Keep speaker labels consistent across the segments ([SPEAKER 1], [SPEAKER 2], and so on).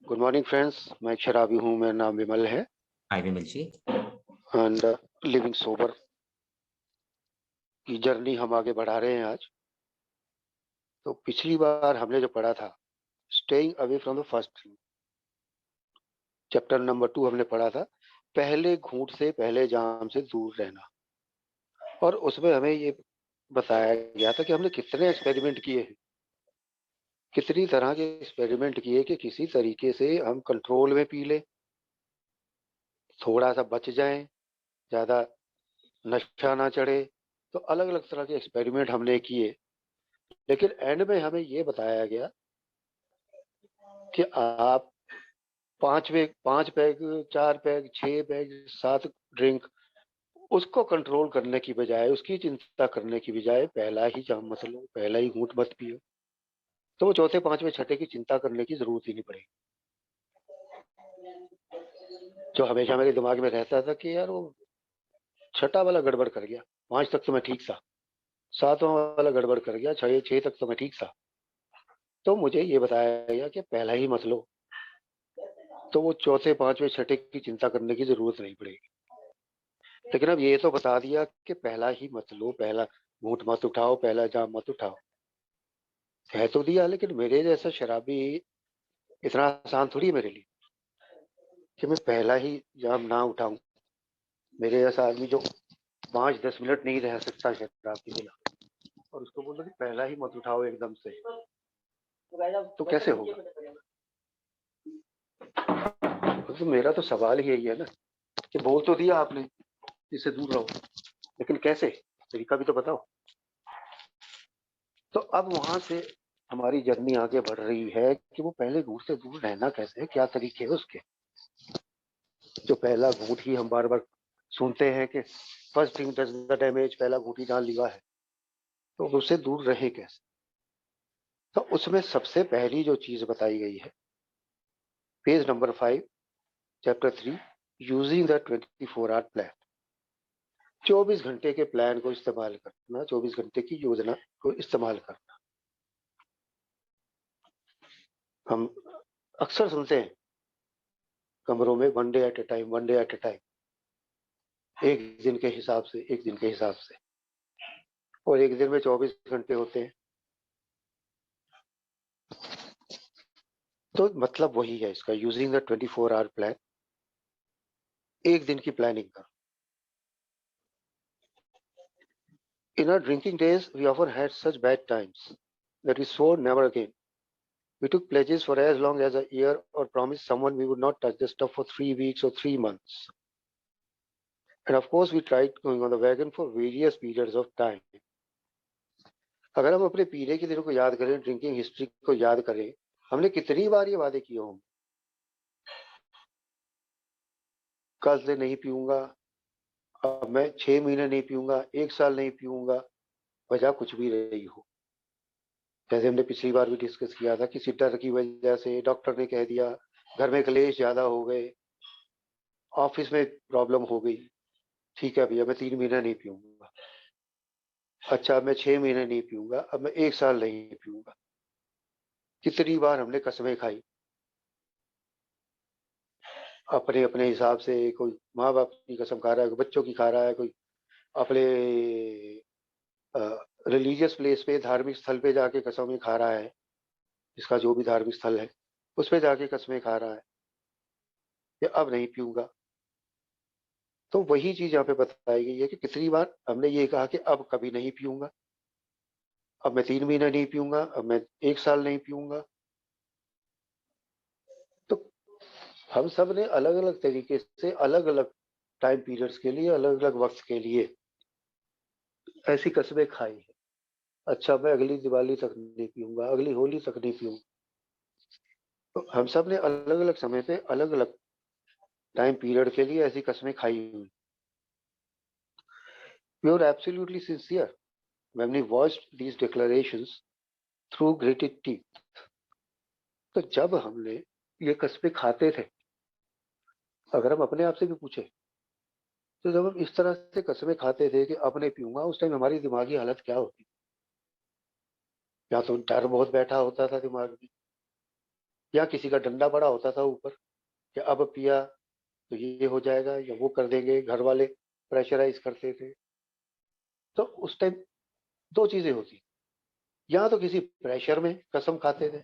[SPEAKER 1] Good morning friends. मैं एक शराबी हूँ, मेरा नाम विमल है
[SPEAKER 2] हाय विमल जी।
[SPEAKER 1] एंड लिविंग सोबर की जर्नी हम आगे बढ़ा रहे हैं आज। तो पिछली बार हमने जो पढ़ा था staying away from the first drink, chapter number 2 हमने पढ़ा था, पहले घूंट से पहले जाम से दूर रहना। और उसमें हमें ये बताया गया था कि हमने कितने एक्सपेरिमेंट किए हैं, कितनी तरह के एक्सपेरिमेंट किए कि किसी तरीके से हम कंट्रोल में पी लें, थोड़ा सा बच जाएं, ज़्यादा नशा ना चढ़े। तो अलग अलग तरह के एक्सपेरिमेंट हमने किए, लेकिन एंड में हमें ये बताया गया कि आप 5 पैग 4 पैग 6 पैग 7 ड्रिंक, उसको कंट्रोल करने की बजाय, उसकी चिंता करने की बजाय पहला ही जाम मत लो, पहला ही घूंट मत पियो। तो वो चौथे पांचवें छठे की चिंता करने की जरूरत ही नहीं पड़ेगी। जो हमेशा मेरे दिमाग में रहता था कि यार वो छठा वाला गड़बड़ कर गया, 5 तक तो मैं ठीक था, 7वां वाला गड़बड़ कर गया, 6 तक तो मैं ठीक था। तो मुझे ये बताया गया कि पहला ही मत लो, तो वो चौथे पांचवें छठे की चिंता करने की जरूरत नहीं पड़ेगी। लेकिन अब ये तो बता दिया कि पहला ही मत लो, पहला घूंट मत उठाओ, पहला जाम मत उठाओ, कह तो दिया। लेकिन मेरे जैसा शराबी, इतना आसान थोड़ी है मेरे लिए कि मैं पहला ही जाम ना उठाऊं। मेरे जैसा आदमी जो 5-10 मिनट नहीं रह सकता शराब के बिना, और उसको बोल दो कि पहला ही मत उठाओ एकदम से, तो कैसे होगा? तो मेरा तो सवाल ही यही है ना कि बोल तो दिया आपने इससे दूर रहो, लेकिन कैसे, तरीका भी तो बताओ। तो अब वहां से हमारी जर्नी आगे बढ़ रही है कि वो पहले घूंट से दूर रहना कैसे है, क्या तरीके है उसके। जो पहला घूंट ही हम बार बार सुनते हैं कि first thing does the damage, पहला घूंट ही डाल लिया है, तो उससे दूर रहे कैसे। तो उसमें सबसे पहली जो चीज बताई गई है, page number 5, chapter 3, using the 24 hour plan. 24 घंटे के प्लान को इस्तेमाल करना, 24 घंटे की योजना को इस्तेमाल करना। हम अक्सर सुनते हैं कमरों में, one day at A time, one day at A time, एक दिन के हिसाब से, एक दिन के हिसाब से। और एक दिन में 24 घंटे होते हैं, तो मतलब वही है इसका, यूजिंग द 24 आवर प्लान। एक दिन की प्लानिंग करो। In our drinking days we often had such bad times that we swore never again. We took pledges for as long as a year or promised someone we would not touch the stuff for 3 weeks or 3 months. And of course we tried going on the wagon for various periods of time. अगर हम अपने पीने के दिनों को याद करें, drinking history को याद करें, हमने कितनी बार ये वादे किए होंगे, कल से नहीं पीऊंगा, अब मैं 6 महीने नहीं पीऊंगा, 1 साल नहीं पीऊंगा, वजह कुछ भी रही हो। जैसे हमने पिछली बार भी डिस्कस किया था, किसी डर की वजह से डॉक्टर ने कह दिया, घर में क्लेश ज्यादा हो गए, ऑफिस में प्रॉब्लम हो गई, ठीक है भैया मैं 3 महीने नहीं पीऊंगा। अच्छा मैं 6 महीने नहीं पीऊंगा, अब मैं 1 साल नहीं पीऊंगा। कितनी बार हमने कसमें खाई अपने अपने हिसाब से। कोई माँ बाप की कसम खा रहा है, कोई बच्चों की खा रहा है, कोई अपने रिलीजियस प्लेस पे, धार्मिक स्थल पे जाके कसमें खा रहा है, इसका जो भी धार्मिक स्थल है उस पे जाके कसमें खा रहा है कि अब नहीं पीऊंगा। तो वही चीज यहाँ पे बताई गई है कि कितनी बार हमने ये कहा कि अब कभी नहीं पीऊंगा, अब मैं 3 महीने नहीं पीऊंगा, अब मैं 1 साल नहीं पीऊंगा। तो हम सब ने अलग अलग तरीके से, अलग अलग टाइम पीरियड्स के लिए, अलग अलग वक्त के लिए ऐसी कसमें खाई है। अच्छा मैं अगली दिवाली तक नहीं पीऊंगा, अगली होली तक नहीं पीऊंगा। तो हम सब ने अलग अलग समय पे, अलग अलग टाइम पीरियड के लिए ऐसी कसमें खाई हुई। We are absolutely sincere when we voiced these declarations through gritted teeth. तो जब हमने ये कस्में खाते थे, अगर हम अपने आप से भी पूछे, तो जब हम इस तरह से कस्में खाते थे कि अब नहीं पीऊंगा, उस टाइम हमारी दिमागी हालत क्या होती? या तो डर बहुत बैठा होता था दिमाग में, या किसी का डंडा बड़ा होता था ऊपर कि अब पिया तो ये हो जाएगा या वो कर देंगे, घर वाले प्रेशराइज करते थे। तो उस टाइम दो चीजें होती, या तो किसी प्रेशर में कसम खाते थे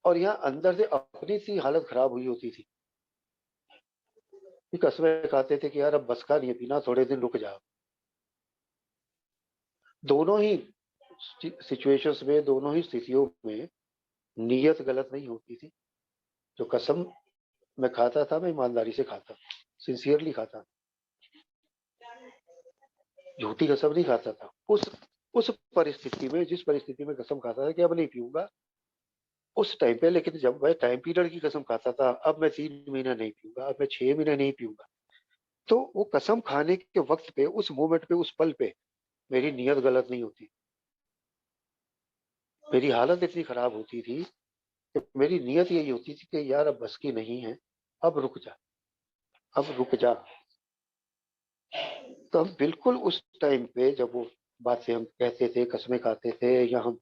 [SPEAKER 1] और यहाँ अंदर से अपनी सी हालत खराब हुई होती थी कि कसमें खाते थे कि यार अब बस का नहीं है पीना, थोड़े दिन रुक जाओ। दोनों ही सिचुएशंस में, दोनों ही स्थितियों में नीयत गलत नहीं होती थी। जो कसम मैं खाता था, मैं ईमानदारी से खाता, सिंसियरली खाता, झूठी कसम नहीं खाता था। उस परिस्थिति में, जिस परिस्थिति में कसम खाता था कि अब नहीं पीऊंगा, उस टाइम पे, लेकिन जब मैं टाइम पीरियड की कसम खाता था, अब मैं 3 महीना नहीं पीऊंगा, अब मैं 6 महीने नहीं पीऊंगा, तो वो कसम खाने के वक्त पे, उस मोमेंट पे, उस पल पे मेरी नीयत गलत नहीं होती, मेरी हालत इतनी खराब होती थी कि मेरी नीयत यही होती थी कि यार अब बस की नहीं है, अब रुक जा, अब रुक जा। तो हम बिल्कुल उस टाइम पे जब वो बातें हम कहते थे, कसमें खाते थे, या हम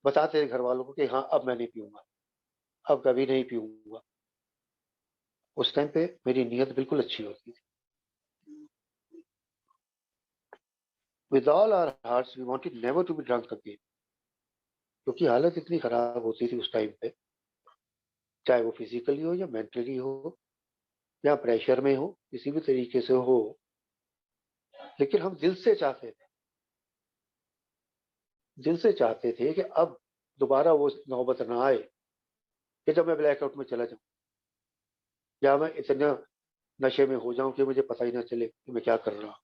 [SPEAKER 1] बताते थे घर वालों को कि हाँ अब मैं नहीं पीऊंगा, अब कभी नहीं पीऊंगा, उस टाइम पे मेरी नीयत बिल्कुल अच्छी होती थी। With all our hearts we wanted never to be drunk again, क्योंकि हालत इतनी खराब होती थी उस टाइम पे, चाहे वो फिजिकली हो या मेंटली हो या प्रेशर में हो, किसी भी तरीके से हो, लेकिन हम दिल से चाहते थे कि अब दोबारा वो नौबत ना आए कि जब मैं ब्लैकआउट में चला जाऊं, या मैं इतना नशे में हो जाऊं कि मुझे पता ही ना चले कि मैं क्या कर रहा हूं।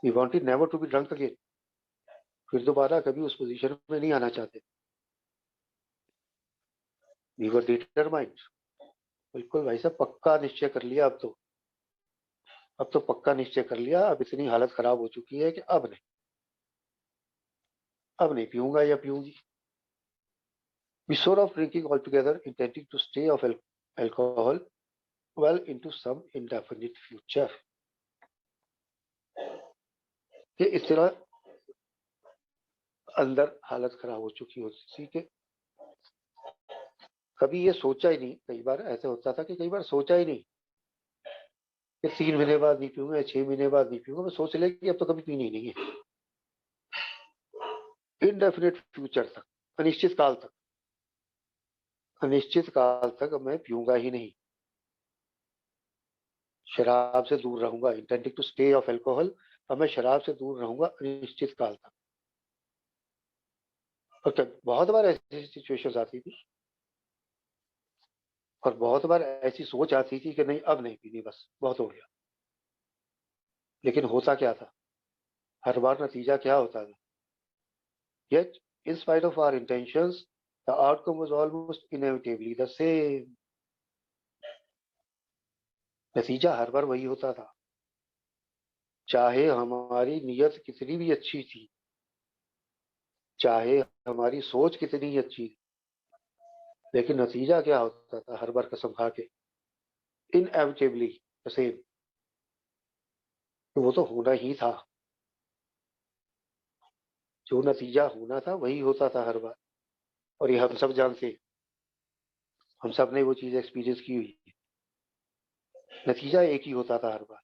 [SPEAKER 1] We wanted never to be drunk again, फिर दोबारा कभी उस पोजीशन में नहीं आना चाहते। वी वर डिटरमाइंड, बिल्कुल भाई साहब पक्का निश्चय कर लिया, अब तो पक्का निश्चय कर लिया, अब इतनी हालत खराब हो चुकी है कि अब नहीं पीऊंगा या पीऊंगी। We sort of drinking altogether, intending to stay off alcohol well into some indefinite future. कि इस तरह अंदर हालत खराब हो चुकी होती थी कि कभी ये सोचा ही नहीं, कई बार ऐसे होता था कि कई बार सोचा ही नहीं कि 3 महीने बाद नहीं पीऊंगा या 6 महीने बाद नहीं पीऊंगा, मैं सोच ले कि अब तो कभी पीनी ही नहीं है। इनडेफिनेट फ्यूचर तक, अनिश्चित काल तक, अनिश्चित काल तक मैं पीऊंगा ही नहीं, शराब से दूर रहूंगा, intending to stay off alcohol, अब मैं शराब से दूर रहूंगा अनिश्चित काल तक। और क्या बहुत बार ऐसी सिचुएशंस आती थी और बहुत बार ऐसी सोच आती थी कि नहीं अब नहीं पीनी, बस बहुत हो गया। लेकिन होता क्या था, हर बार नतीजा क्या होता था, yet in spite of our intentions the outcome was almost inevitably the same। नतीजा हर बार वही होता था, चाहे हमारी नीयत कितनी भी अच्छी थी, चाहे हमारी सोच कितनी ही अच्छी थी, लेकिन नतीजा क्या होता था हर बार कसम खा के, इनएविटेबली द सेम, तो वो तो होना ही था, जो नतीजा होना था वही होता था हर बार। और ये हम सब जानते हैं, हम सब ने वो चीज एक्सपीरियंस की हुई है, नतीजा एक ही होता था हर बार।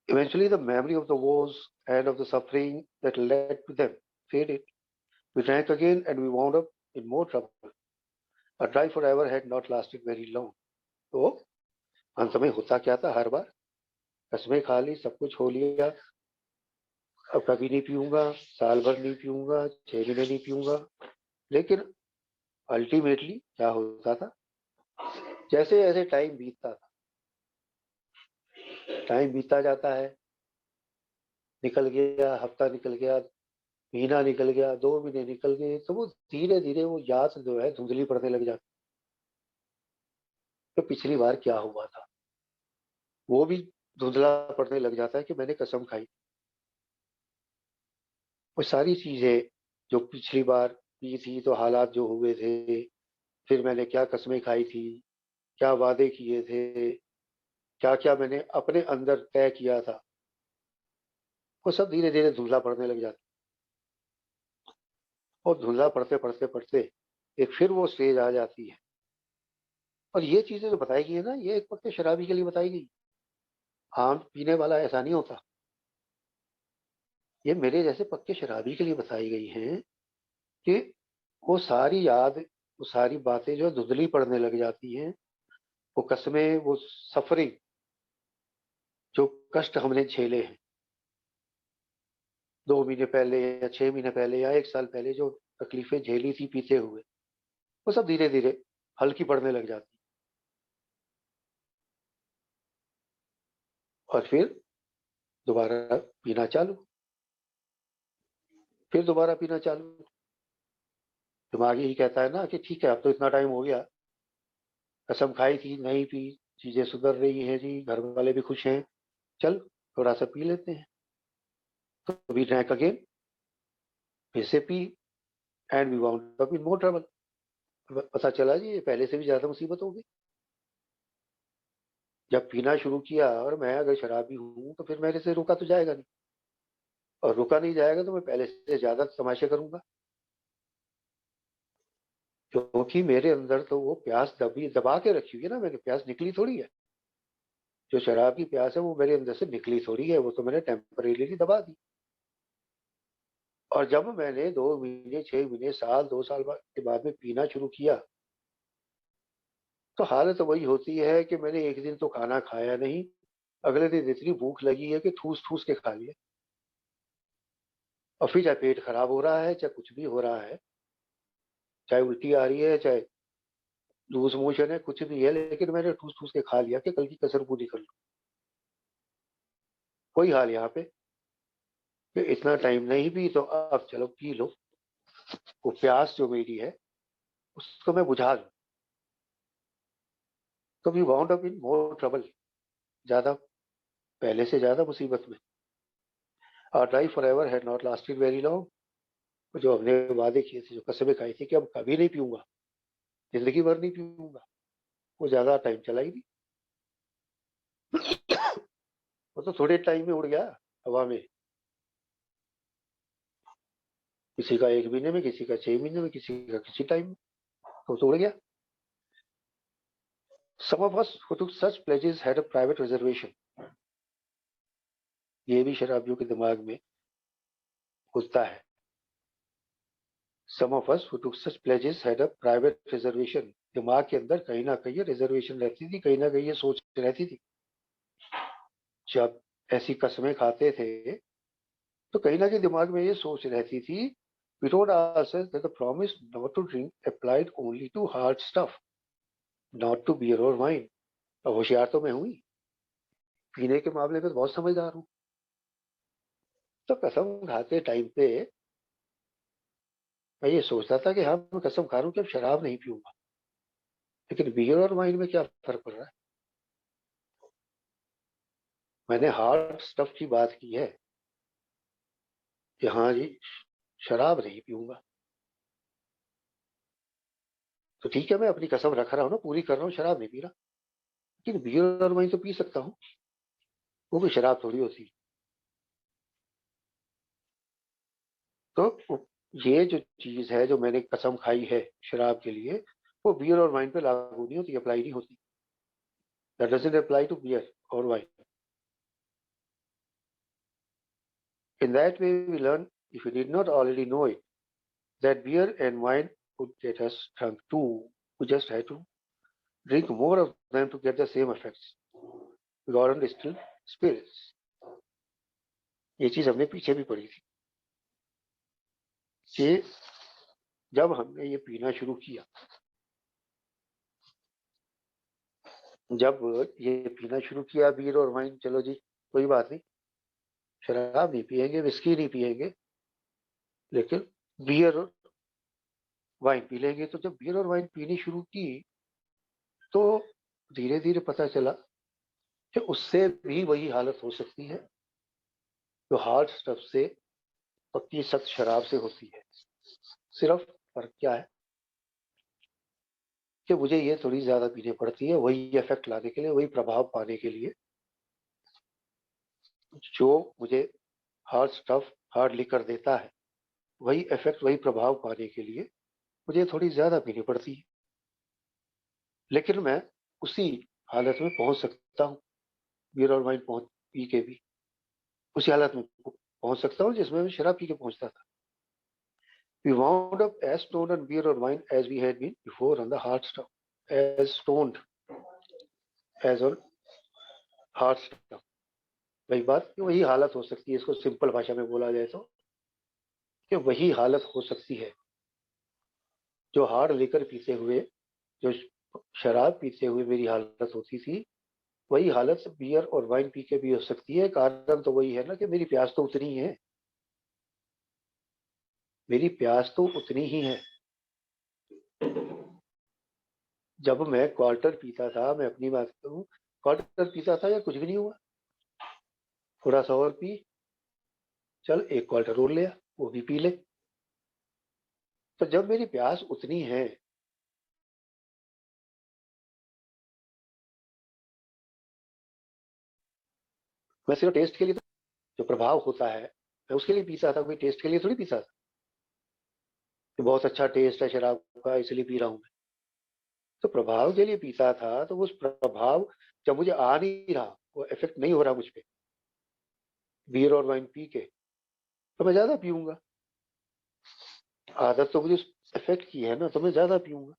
[SPEAKER 1] Eventually the memory of the woes and of the suffering that led to them faded. We drank again and we wound up in more trouble. A drive forever had not lasted very long. तो अंत में होता क्या था, हर बार कसमें खा ली, सब कुछ हो लिया, अब कभी नहीं पीऊंगा, साल भर नहीं पीऊंगा, 6 महीने नहीं पीऊंगा, लेकिन अल्टीमेटली क्या होता था, जैसे जैसे टाइम बीतता था, टाइम बीतता जाता है, निकल गया हफ्ता, निकल गया महीना, निकल गया 2 महीने निकल गए, तो वो धीरे धीरे वो याद जो है धुंधली पड़ने लग जाती, तो पिछली बार क्या हुआ था वो भी धुंधला पड़ने लग जाता है कि मैंने कसम खाई। वो सारी चीजें जो पिछली बार की थी, तो हालात जो हुए थे, फिर मैंने क्या कस्में खाई थी, क्या वादे किए थे, क्या क्या मैंने अपने अंदर तय किया था, वो सब धीरे धीरे धुंधला पड़ने लग जाता। और धुंधला पड़ते पड़ते पड़ते एक फिर वो स्टेज आ जाती है। और ये चीजें जो बताई गई है ना, ये एक पक्के शराबी के लिए बताई गई। आम पीने वाला ऐसा नहीं होता। ये मेरे जैसे पक्के शराबी के लिए बताई गई हैं कि वो सारी याद, वो सारी बातें जो धुंधली पड़ने लग जाती हैं, वो कस्में, वो सफरिंग, जो कष्ट हमने झेले हैं 2 महीने पहले या 6 महीने पहले या 1 साल पहले, जो तकलीफें झेली थी पीते हुए, वो सब धीरे धीरे हल्की पड़ने लग जाती। और फिर दोबारा पीना चालू, फिर दोबारा पीना चालू। दिमाग यही कहता है ना कि ठीक है, अब तो इतना टाइम हो गया, कसम खाई थी, नहीं पी, चीजें सुधर रही हैं जी, घर वाले भी खुश हैं, चल थोड़ा सा पी लेते हैं। तो वी ड्रैंक अगेन, फिर से पी, and we wound up in more trouble. पता चला जी ये पहले से भी ज्यादा मुसीबत हो गई। जब पीना शुरू किया, और मैं अगर शराबी हूं तो फिर मेरे से रुका तो जाएगा नहीं, और रुका नहीं जाएगा तो मैं पहले से ज्यादा तमाशे करूंगा, क्योंकि मेरे अंदर तो वो प्यास दबी दबा के रखी हुई है ना, मेरी प्यास निकली थोड़ी है। जो शराब की प्यास है वो मेरे अंदर से निकली थोड़ी है, वो तो मैंने टेम्परेली दबा दी। और जब मैंने 2 महीने, 6 महीने, साल, 2 साल के बाद में पीना शुरू किया, तो हालत वही होती है कि मैंने एक दिन तो खाना खाया नहीं, अगले दिन इतनी भूख लगी है कि ठूस ठूस के खा लिया। और फिर चाहे पेट खराब हो रहा है, चाहे कुछ भी हो रहा है, चाहे उल्टी आ रही है, चाहे लूज मोशन है, कुछ भी है, लेकिन मैंने ठूस ठूस के खा लिया कि कल की कसर पूरी कर लूं। कोई हाल यहाँ पे कि इतना टाइम नहीं पी तो अब चलो पी लो, वो प्यास जो मेरी है उसको मैं बुझा दूं। तो we wound up in more trouble, ज्यादा, पहले से ज्यादा मुसीबत में। Our drive for ever had not lasted very long. जो हमने वादे किए थे, जो कस्में खाई थी कि अब कभी नहीं पीऊंगा, जिंदगी भर नहीं पीऊंगा, वो ज्यादा टाइम चला ही नहीं। वो तो थोड़े टाइम में उड़ गया हवा में। किसी का 1 महीने में, किसी का 6 महीने में, किसी का किसी टाइम में, तो उड़ गया। Some of us who took such pledges had a private reservation. ये भी शराबियों के दिमाग में घुसता है। Some of us who took such pledges had a private reservation. दिमाग के अंदर कहीं ना कहीं रिजर्वेशन रहती थी, कहीं ना कहीं ये सोच रहती थी। जब ऐसी कसमें खाते थे तो कहीं ना कहीं दिमाग में ये सोच रहती थी, we told ourselves that the promise not to drink applied only to hard stuff, not to beer or wine. अब होशियार तो मैं हुई, पीने के मामले में तो बहुत समझदार हूँ। तो कसम खाते टाइम पे मैं ये सोचता था कि हाँ, मैं कसम खा रहा हूँ कि अब शराब नहीं पीऊंगा, लेकिन बियर और वाइन में क्या फर्क पड़ रहा है। मैंने हार्ड स्टफ की बात की है कि हाँ जी, शराब नहीं पीऊंगा। तो ठीक है, मैं अपनी कसम रख रहा हूँ ना, पूरी कर रहा हूँ, शराब नहीं पी रहा। लेकिन बियर और वाइन तो पी सकता हूँ, वो भी शराब थोड़ी होती। तो ये जो चीज है, जो मैंने कसम खाई है शराब के लिए, वो बियर और वाइन पे लागू नहीं होती, अप्लाई नहीं होती। That doesn't apply to beer or wine. In that way we learn, if you did not already know it, that beer and wine would get us drunk too. We just had to drink more of them to get the same effects. We got on distilled spirits. ये चीज हमने पीछे भी पढ़ी थी कि जब हमने ये पीना शुरू किया, जब ये पीना शुरू किया बीयर और वाइन, चलो जी कोई बात नहीं, शराब नहीं पिएंगे, विस्की नहीं पिएंगे, लेकिन बियर और वाइन पी लेंगे। तो जब बियर और वाइन पीनी शुरू की, तो धीरे धीरे पता चला कि उससे भी वही हालत हो सकती है जो हार्ड स्टफ से, पक्की सख्त शराब से होती है। सिर्फ फर्क क्या है कि मुझे ये थोड़ी ज्यादा पीनी पड़ती है, वही इफेक्ट लाने के लिए, वही प्रभाव पाने के लिए, जो मुझे हार्ड स्टफ, हार्ड लिकर देता है, वही इफेक्ट, वही प्रभाव पाने के लिए मुझे थोड़ी ज्यादा पीनी पड़ती है, लेकिन मैं उसी हालत में पहुंच सकता हूँ, बियर और वाइन पहुंच पी के भी उसी हालत में पहुंच सकता हूँ जिसमें मैं शराब पी के पहुंचता था. We wound up as stoned on beer or wine as we had been before on the hard stuff. As stoned as on hard stuff. वही बात कि वही हालत हो सकती है, इसको सिंपल भाषा में बोला जाए तो कि वही हालत हो सकती है जो हार्ड लेकर पीते हुए, जो शराब पीते हुए मेरी हालत होती थी, वही हालत बियर और वाइन पी के भी हो सकती है. कारण तो वही है ना कि मेरी प्यास तो उतनी ही है, मेरी प्यास तो उतनी ही है. जब मैं क्वार्टर पीता था, मैं अपनी बात करूं, क्वार्टर पीता था या कुछ भी नहीं हुआ, थोड़ा सा और पी, चल एक क्वार्टर और लिया, वो भी पी ले. तो जब मेरी प्यास उतनी है, मैं सिर्फ टेस्ट के लिए, जो प्रभाव होता है मैं उसके लिए पीता था, कोई टेस्ट के लिए थोड़ी पीता था कि बहुत अच्छा टेस्ट है शराब का इसलिए पी रहा हूं मैं. तो प्रभाव के लिए पीता था, तो उस प्रभाव जब मुझे आ नहीं रहा, वो इफेक्ट नहीं हो रहा मुझ पे बियर और वाइन पी के, तो मैं ज्यादा पीऊंगा. आदत तो मुझे इफेक्ट की है ना, तो मैं ज्यादा पीऊंगा.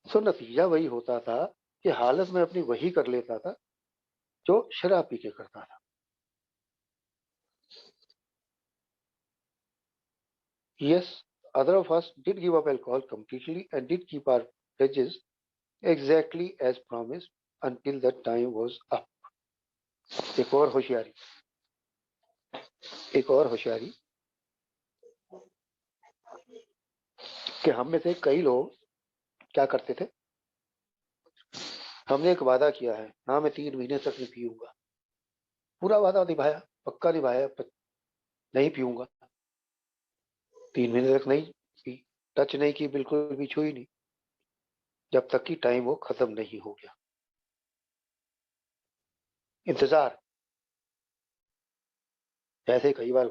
[SPEAKER 1] तो नतीजा वही होता था कि हालत में अपनी वही कर लेता था जो शराब पी के करता था. Yes, other of us did give up alcohol completely and did keep our pledges exactly as promised until the time was up. एक और होशियारी, एक और होशियारी कि हम में से कई लोग क्या करते थे, हमने एक वादा किया है, हाँ मैं 3 महीने तक नहीं पीऊंगा, पूरा वादा निभाया, पक्का निभाया, नहीं पीऊंगा. 3 महीने तक नहीं पी, टच नहीं की, बिल्कुल भी छुई नहीं, जब तक कि टाइम वो खत्म नहीं हो गया. इंतजार, ऐसे कई बार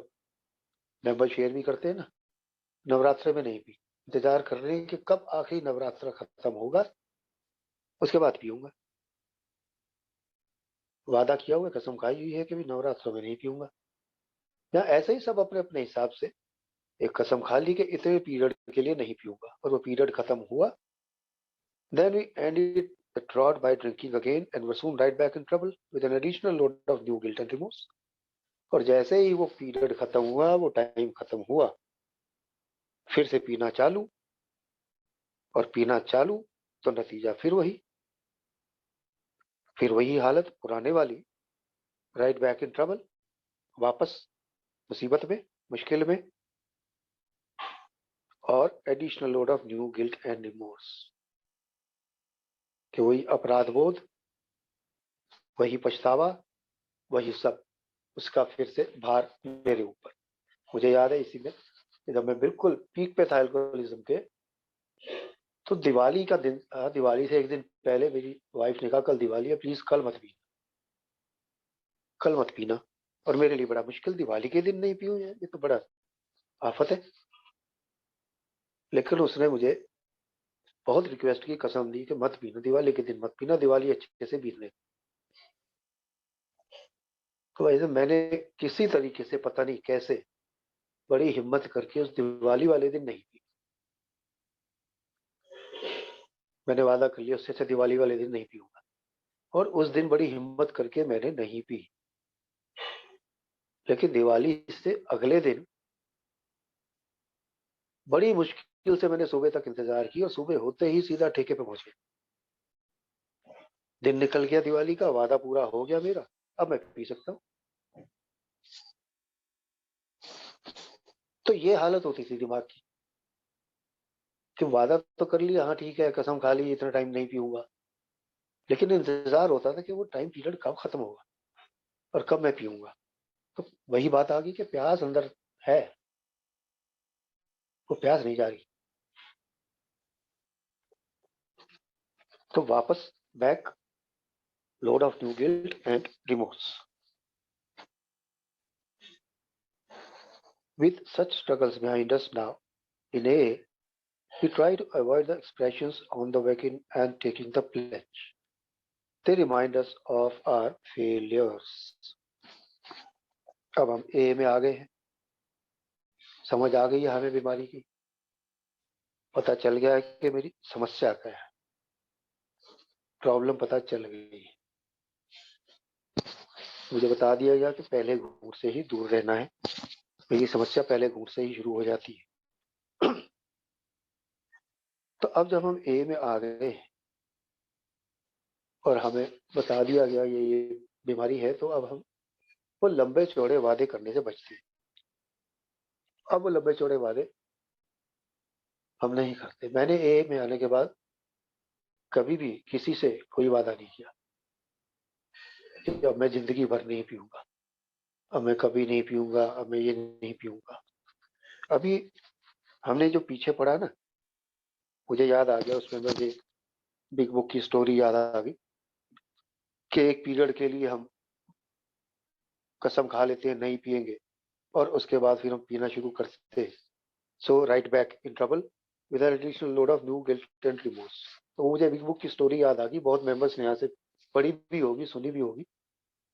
[SPEAKER 1] मेंबर शेयर भी करते हैं ना, नवरात्र में नहीं पी, इंतजार कर रहे हैं कि कब आखिरी नवरात्र खत्म होगा, उसके बाद पीऊंगा. वादा किया हुआ, कसम खाई हुई है कि भी नवरात्र में नहीं पीऊंगा. या ऐसे ही सब अपने अपने हिसाब से एक कसम खा ली कि इतने पीरियड के लिए नहीं पीऊंगा, और वो पीरियड खत्म हुआ. Then we ended the drought by drinking again and were soon right back in trouble with an additional load of new guilt and remorse. और जैसे ही वो पीरियड खत्म हुआ, वो टाइम खत्म हुआ, फिर से पीना चालू, और पीना चालू तो नतीजा फिर वही हालत पुराने वाली, राइट बैक इन ट्रबल, वापस मुसीबत में, मुश्किल में, और additional load of new guilt and remorse, कि वही अपराध बोध, वही पछतावा, वही सब, उसका फिर से भार मेरे ऊपर. मुझे याद है इसी में, जब मैं बिल्कुल पीक पे था अल्कोहलिज्म के, तो दिवाली का दिन, दिवाली से एक दिन पहले मेरी वाइफ ने कहा कल दिवाली है, प्लीज कल मत पीना, कल मत पीना. और मेरे लिए बड़ा मुश्किल, दिवाली के दिन नहीं पीऊं, ये तो बड़ा आफत है. लेकिन उसने मुझे बहुत रिक्वेस्ट की, कसम दी कि मत पीना, दिवाली के दिन मत पीना, दिवाली अच्छे से बीतने. तो ऐसे मैंने किसी तरीके से, पता नहीं कैसे, बड़ी हिम्मत करके उस दिवाली वाले दिन नहीं पी. मैंने वादा कर लिया उससे, दिवाली वाले दिन नहीं पीऊंगा, और उस दिन बड़ी हिम्मत करके मैंने नहीं पी. लेकिन दिवाली से अगले दिन बड़ी मुश्किल से मैंने सुबह तक इंतजार किया, और सुबह होते ही सीधा ठेके पे पहुंच गया. दिन निकल गया दिवाली का, वादा पूरा हो गया मेरा, अब मैं पी सकता हूँ. तो ये हालत होती थी दिमाग की कि वादा तो कर लिया, हाँ ठीक है, कसम खा ली इतना टाइम नहीं पीऊंगा, लेकिन इंतजार होता था कि वो टाइम पीरियड कब खत्म होगा और कब मैं पीऊंगा. तो वही बात आ गई कि प्यास अंदर है, वो प्यास नहीं जा रही. तो वापस back, load of new guilt and remorse. With such struggles behind us now, In A, we try to avoid the expressions on the wagon and taking the pledge. They remind us of our failures. अब हम ए में आ गए हैं, समझ आ गई है हमें बीमारी की, पता चल गया है कि मेरी समस्या क्या है, प्रॉब्लम पता चल गई है। मुझे बता दिया गया कि पहले घूंट से ही दूर रहना है, मेरी समस्या पहले घूंट से ही शुरू हो जाती है। तो अब जब हम ए में आ गए और हमें बता दिया गया ये बीमारी है, तो अब हम वो लंबे चौड़े वादे करने से बचते हैं। अब वो लंबे चौड़े वादे हम नहीं करते। मैंने ए में आने के बाद कभी भी किसी से कोई वादा नहीं किया कि अब मैं जिंदगी भर नहीं पीऊंगा, अब मैं कभी नहीं पीऊंगा, अब मैं ये नहीं पीऊंगा। अभी हमने जो पीछे पढ़ा ना, मुझे याद आ गया, उसमें मुझे बिग बुक की स्टोरी याद आ गई कि एक पीरियड के लिए हम कसम खा लेते हैं नहीं पिएंगे, और उसके बाद फिर हम पीना शुरू करते हैं। So right back in trouble with an additional load of new guilt and remorse. तो मुझे बिग बुक की स्टोरी याद आ गई, बहुत मेंबर्स ने यहाँ से पढ़ी भी होगी, सुनी भी होगी।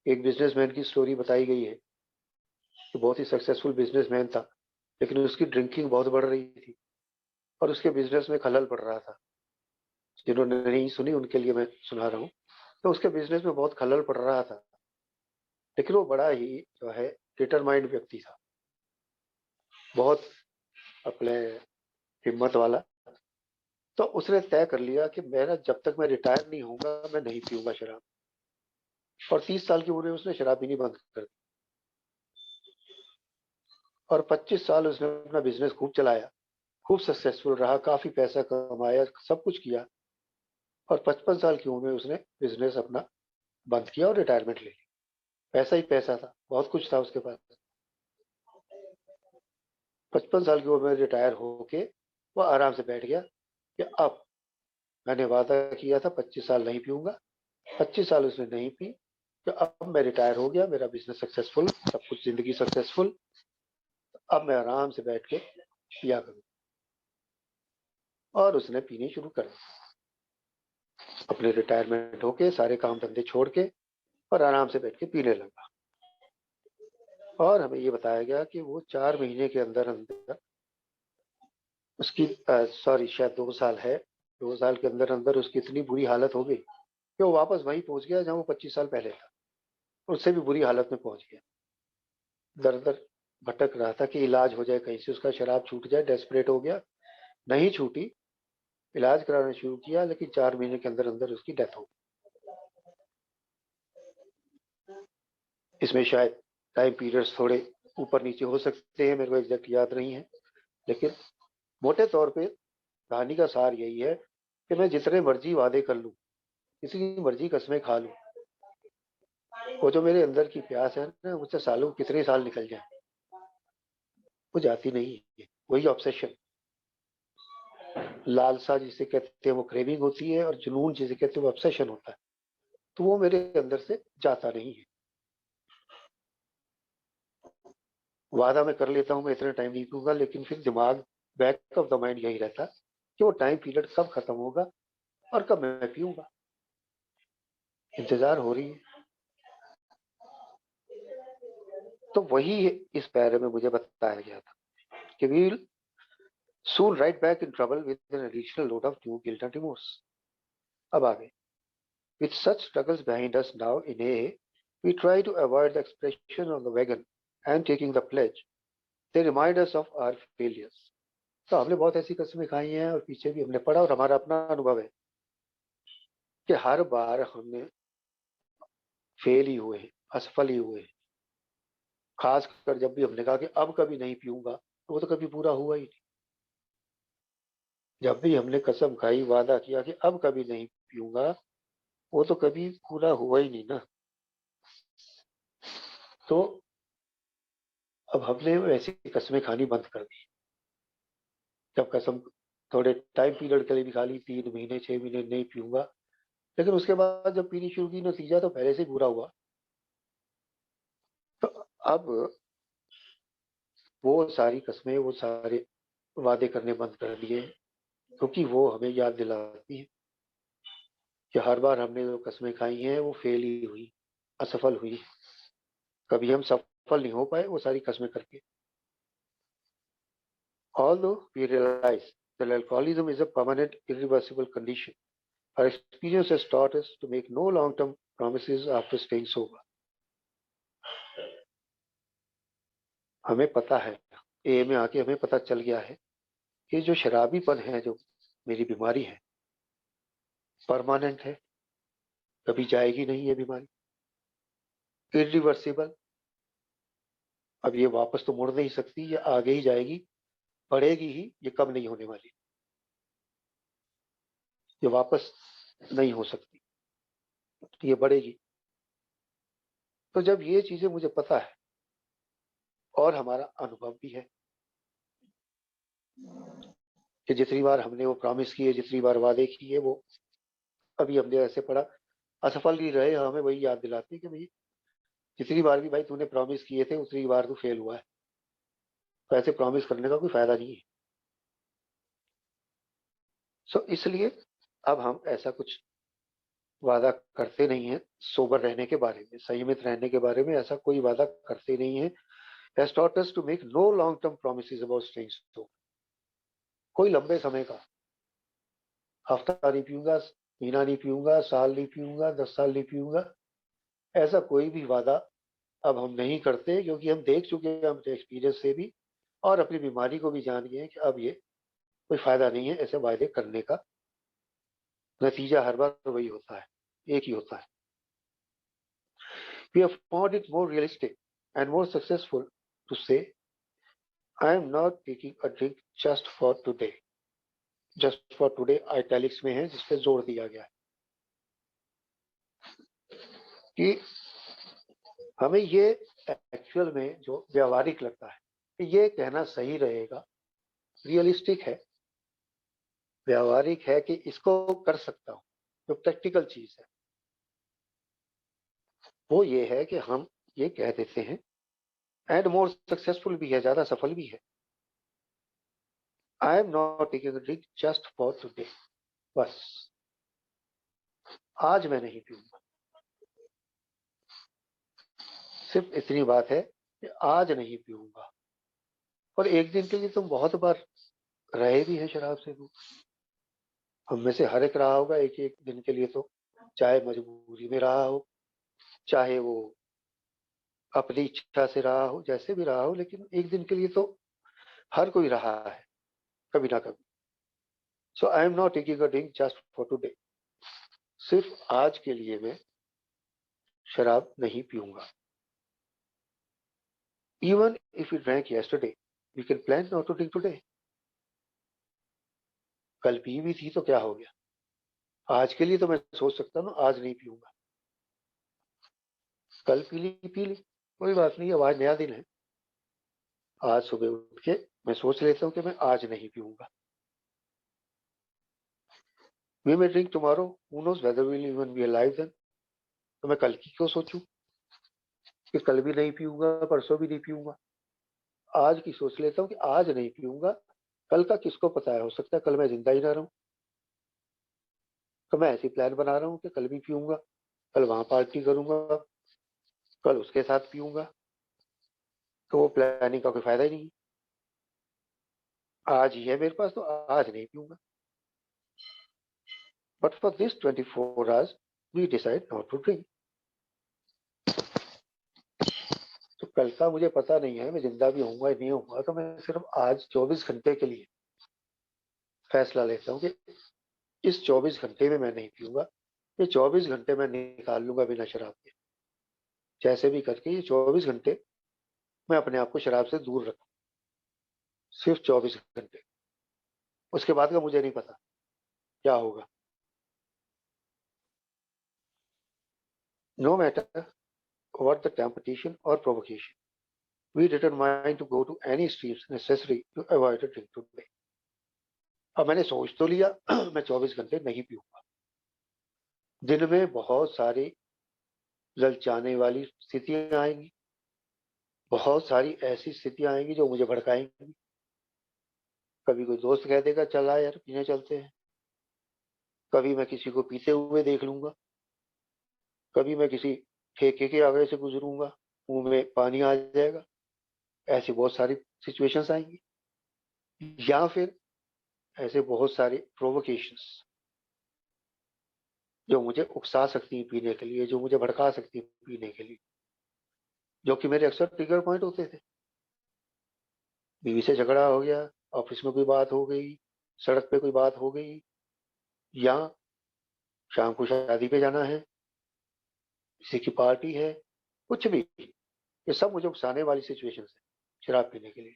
[SPEAKER 1] एक बिजनेसमैन की स्टोरी बताई गई है कि बहुत ही सक्सेसफुल बिजनेसमैन था, लेकिन उसकी ड्रिंकिंग बहुत बढ़ रही थी और उसके बिजनेस में खलल पड़ रहा था। जिन्होंने नहीं सुनी उनके लिए मैं सुना रहा हूँ। तो उसके बिजनेस में बहुत खलल पड़ रहा था, लेकिन वो बड़ा ही जो है डिटरमाइंड व्यक्ति था, बहुत अपने हिम्मत वाला। तो उसने तय कर लिया कि मेरा जब तक मैं रिटायर नहीं होऊंगा मैं नहीं पीऊंगा शराब, और 30 साल की उम्र में उसने शराब पीनी बंद कर दी, और 25 साल उसने अपना बिजनेस खूब चलाया, खूब सक्सेसफुल रहा, काफी पैसा कमाया, सब कुछ किया, और 55 साल की उम्र में उसने बिजनेस अपना बंद किया और रिटायरमेंट ले ली। पैसा ही पैसा था, बहुत कुछ था उसके पास। 55 साल की उम्र में रिटायर होके वो आराम से बैठ गया कि अब मैंने वादा किया था 25 साल नहीं पीऊंगा, 25 साल उसने नहीं पी, तो अब मैं रिटायर हो गया, मेरा बिजनेस सक्सेसफुल, सब कुछ जिंदगी सक्सेसफुल, अब मैं आराम से बैठ के पिया करूँ। और उसने पीनी शुरू कर दी, अपने रिटायरमेंट होके सारे काम धंधे छोड़ के और आराम से बैठ के पीने लगा। और हमें ये बताया गया कि वो 4 महीने के अंदर अंदर उसकी सॉरी शायद 2 साल है, 2 साल के अंदर अंदर उसकी इतनी बुरी हालत हो गई कि वो वापस वहीं पहुंच गया जहां वो 25 साल पहले था, उससे भी बुरी हालत में पहुंच गया। दर दर भटक रहा था कि इलाज हो जाए, कहीं से उसका शराब छूट जाए, डेस्परेट हो गया, नहीं छूटी, इलाज कराना शुरू किया, लेकिन 4 महीने के अंदर अंदर उसकी डेथ हो गई। इसमें शायद टाइम पीरियड्स थोड़े ऊपर नीचे हो सकते हैं, मेरे को एग्जैक्ट याद नहीं है, लेकिन मोटे तौर पे कहानी का सार यही है कि मैं जितने मर्जी वादे कर लूं, किसी की मर्जी कसमें खा लूं, वो जो मेरे अंदर की प्यास है ना, मुझसे सालों कितने साल निकल जाए, वो जाती नहीं है। वही ऑब्सेशन, लालसा जिसे कहते हैं वो क्रेविंग होती है, और जुनून जिसे कहते हैं वो ऑब्सेशन होता है, तो वो मेरे अंदर से जाता नहीं है। वादा मैं कर लेता हूँ मैं इतने टाइम नहीं पीऊंगा, लेकिन फिर दिमाग, बैक ऑफ द माइंड यही रहता कि वो टाइम पीरियड कब खत्म होगा और कब मैं पीऊंगा, इंतजार हो रही है। तो वही इस पैरे में मुझे बताया गया था कि we'll soon right back in trouble with an additional load of new guilt and remorse. अब आगे, with such struggles behind us now in AA, we try to avoid the expression on the wagon and taking the pledge. They remind us of our failures. तो हमने बहुत ऐसी कस्में खाई हैं और पीछे भी हमने पढ़ा, और हमारा अपना अनुभव है कि हर बार हमने फेल ही हुए, असफल ही हुए। खास कर जब भी हमने कहा कि अब कभी नहीं पीऊंगा, तो वो तो कभी पूरा हुआ ही नहीं। जब भी हमने कसम खाई, वादा किया कि अब कभी नहीं पीऊंगा, वो तो कभी पूरा हुआ ही नहीं ना। तो अब हमने वैसी कसमें खानी बंद कर दी। जब कसम थोड़े टाइम पीरियड के लिए भी खा ली, 3 महीने 6 महीने नहीं पीऊंगा, लेकिन उसके बाद जब पीनी शुरू की, नतीजा तो पहले से ही बुरा हुआ। तो अब वो सारी कस्में, वो सारे वादे करने बंद कर दिए हैं, क्योंकि वो हमें याद दिलाती है कि हर बार हमने जो कस्में खाई हैं वो फेल ही हुई, असफल हुई। कभी हम सफल नहीं हो पाए वो सारी कस्में करके। Although we realize that alcoholism is a permanent, irreversible condition, our experience has taught us to make no long-term promises after staying sober. हमें पता है, ए में आके हमें पता चल गया है कि जो शराबीपन है, जो मेरी बीमारी है, परमानेंट है, कभी जाएगी नहीं ये बीमारी, इरिवर्सिबल, अब ये वापस तो मुड़ नहीं सकती, ये आगे ही जाएगी, बढ़ेगी ही, ये कम नहीं होने वाली, ये वापस नहीं हो सकती, ये बढ़ेगी। तो जब ये चीजें मुझे पता है और हमारा अनुभव भी है कि जितनी बार हमने वो प्रॉमिस किए, जितनी बार वादे किए, वो अभी हमने ऐसे पड़ा असफल ही रहे, हमें वही याद दिलाती कि भाई जितनी बार भी भाई तूने प्रॉमिस किए थे उतनी बार तू फेल हुआ है, तो ऐसे प्रॉमिस करने का कोई फायदा नहीं है। सो इसलिए अब हम ऐसा कुछ वादा करते नहीं है सोबर रहने के बारे में, संयमित रहने के बारे में ऐसा कोई वादा करते नहीं है। has taught us to make no long term promises about staying sober. कोई लंबे समय का, हफ्ता नहीं पीऊंगा, महीना नहीं पीऊंगा, साल नहीं पीऊंगा, 10 साल नहीं पीऊंगा, ऐसा कोई भी वादा अब हम नहीं करते, क्योंकि हम देख चुके हैं अपने एक्सपीरियंस से भी और अपनी बीमारी को भी जान गए कि अब ये कोई फायदा नहीं है ऐसे वायदे करने का। नतीजा हर बार वही होता है, एक ही होता है। We have found it more realistic and more successful to say, I am not taking a drink just for today. Just for today italics में है, जिस पे जोर दिया गया है कि हमें ये एक्चुअल में जो व्यावहारिक लगता है, ये कहना सही रहेगा, रियलिस्टिक है, व्यावहारिक है कि इसको कर सकता हूँ। जो प्रैक्टिकल चीज है वो ये है कि हम ये कह देते हैं, एंड मोर सक्सेसफुल भी है, ज्यादा सफल भी है, आई am not taking drink just for today, बस आज मैं नहीं पीऊंगा, सिर्फ इतनी बात है कि आज नहीं पीऊंगा। और एक दिन के लिए तुम बहुत बार रहे भी हैं शराब से दूर, हम में से हर एक रहा होगा एक एक दिन के लिए, तो चाहे मजबूरी में रहा हो, चाहे वो अपनी इच्छा से रहा हो, जैसे भी रहा हो, लेकिन एक दिन के लिए तो हर कोई रहा है कभी ना कभी। So I am not taking a drink just for today, सिर्फ आज के लिए मैं शराब नहीं पीऊंगा। Even if you drank yesterday we can plan not to drink today, कल पी भी थी तो क्या हो गया, आज के लिए तो मैं सोच सकता हूँ आज नहीं पीऊंगा, कल पी ली कोई बात नहीं, अब आज नया दिन है, आज सुबह उठ के मैं सोच लेता हूँ कि मैं आज नहीं पीऊंगा। We may drink tomorrow, who knows whether we will even be alive then, तो मैं कल की क्यों सोचूं कि कल भी नहीं पीऊंगा, परसों भी नहीं पीऊंगा, आज की सोच लेता हूँ कि आज नहीं पीऊंगा, कल का किसको पता है, हो सकता है कल मैं जिंदा ही ना रहूं, तो मैं ऐसी प्लान बना रहा हूँ कि कल भी पीऊंगा, कल वहां पार्टी करूंगा, कल उसके साथ पीऊंगा, तो वो प्लानिंग का कोई फायदा ही नहीं, आज ही है मेरे पास तो आज नहीं पीऊंगा। But for this 24 hours we decide not to drink. तो कल का मुझे पता नहीं है, मैं जिंदा भी होऊंगा नहीं होऊंगा, तो मैं सिर्फ आज 24 घंटे के लिए फैसला लेता हूँ कि इस 24 घंटे में मैं नहीं पीऊंगा, ये 24 घंटे मैं निकाल लूंगा बिना शराब के, जैसे भी करके ये 24 घंटे मैं अपने आप को शराब से दूर रखूं, सिर्फ 24 घंटे, उसके बाद का मुझे नहीं पता क्या होगा। No matter what the temptation or provocation, we determine to go to any steps necessary to avoid a drink today. अब मैंने सोच तो लिया मैं 24 घंटे नहीं पीऊंगा, दिन में बहुत सारी ललचाने वाली स्थितियां आएंगी, बहुत सारी ऐसी स्थितियां आएंगी जो मुझे भड़काएंगी, कभी कोई दोस्त कह देगा चला यार पीने चलते हैं, कभी मैं किसी को पीते हुए देख लूंगा, कभी मैं किसी ठेके के आगे से गुजरूंगा, मुंह में पानी आ जाएगा। ऐसी बहुत सारी सिचुएशंस आएंगी, या फिर ऐसे बहुत सारे प्रोवोकेशंस जो मुझे उकसा सकती है पीने के लिए, जो मुझे भड़का सकती है पीने के लिए, जो कि मेरे अक्सर ट्रिगर पॉइंट होते थे। बीवी से झगड़ा हो गया, ऑफिस में कोई बात हो गई, सड़क पे कोई बात हो गई, या शाम को शादी पे जाना है, किसी की पार्टी है, कुछ भी, ये सब मुझे उकसाने वाली सिचुएशन है शराब पीने के लिए।